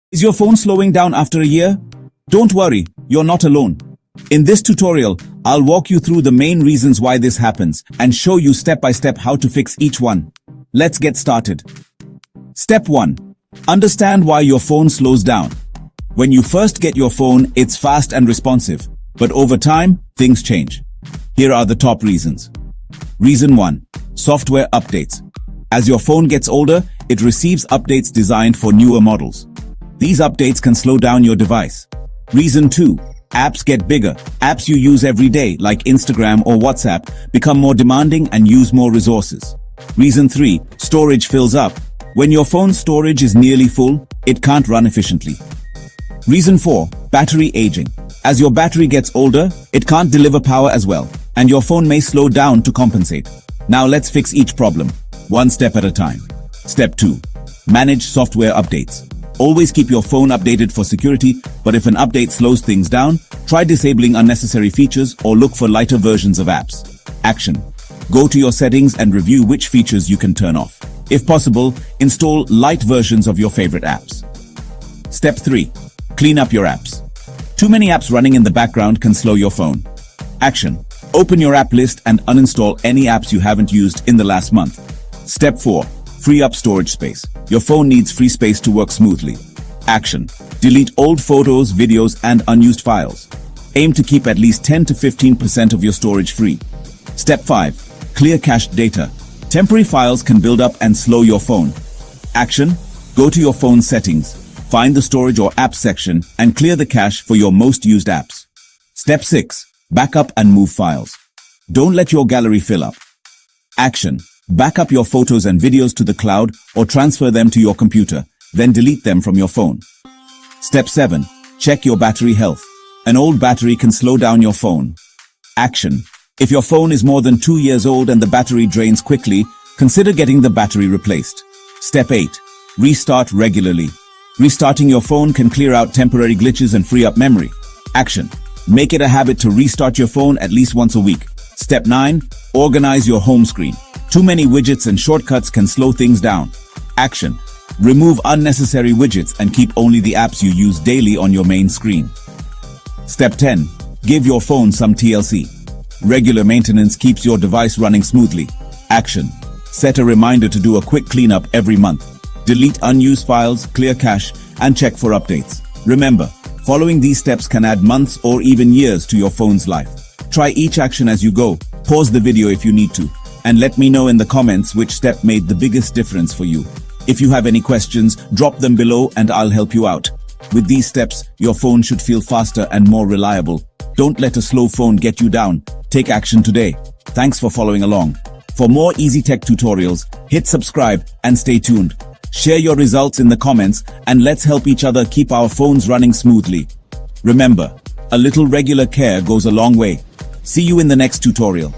Is your phone slowing down after a year? Don't worry, you're not alone. In this tutorial, I'll walk you through the main reasons why this happens and show you step by step how to fix each one. Let's get started. Step 1. Understand why your phone slows down. When you first get your phone, it's fast and responsive. But over time, things change. Here are the top reasons. Reason 1. Software updates. As your phone gets older, it receives updates designed for newer models. These updates can slow down your device. Reason 2. Apps get bigger. Apps you use every day, like Instagram or WhatsApp, become more demanding and use more resources. Reason 3. Storage fills up. When your phone's storage is nearly full, it can't run efficiently. Reason 4. Battery aging. As your battery gets older, it can't deliver power as well, and your phone may slow down to compensate. Now let's fix each problem, one step at a time. Step 2. Manage software updates. Always keep your phone updated for security, but if an update slows things down, try disabling unnecessary features or look for lighter versions of apps. Action. Go to your settings and review which features you can turn off. If possible, install light versions of your favorite apps. Step 3. Clean up your apps. Too many apps running in the background can slow your phone. Action. Open your app list and uninstall any apps you haven't used in the last month. Step 4. Free up storage space. Your phone needs free space to work smoothly. Action. Delete old photos, videos, and unused files. Aim to keep at least 10 to 15% of your storage free. Step 5. Clear cached data. Temporary files can build up and slow your phone. Action. Go to your phone settings, find the storage or apps section, and clear the cache for your most used apps. Step 6. Backup and move files. Don't let your gallery fill up. Action. Back up your photos and videos to the cloud or transfer them to your computer, then delete them from your phone. Step 7. Check your battery health. An old battery can slow down your phone. Action. If your phone is more than 2 years old and the battery drains quickly, consider getting the battery replaced. Step 8. Restart regularly. Restarting your phone can clear out temporary glitches and free up memory. Action. Make it a habit to restart your phone at least once a week. Step 9. Organize your home screen. Too many widgets and shortcuts can slow things down. Action. Remove unnecessary widgets and keep only the apps you use daily on your main screen. Step 10. Give your phone some TLC. Regular maintenance keeps your device running smoothly. Action. Set a reminder to do a quick cleanup every month. Delete unused files, clear cache, and check for updates. Remember, following these steps can add months or even years to your phone's life. Try each action as you go. Pause the video if you need to, and let me know in the comments which step made the biggest difference for you. If you have any questions, drop them below and I'll help you out. With these steps, your phone should feel faster and more reliable. Don't let a slow phone get you down. Take action today. Thanks for following along. For more easy tech tutorials, hit subscribe and stay tuned. Share your results in the comments and let's help each other keep our phones running smoothly. Remember, a little regular care goes a long way. See you in the next tutorial.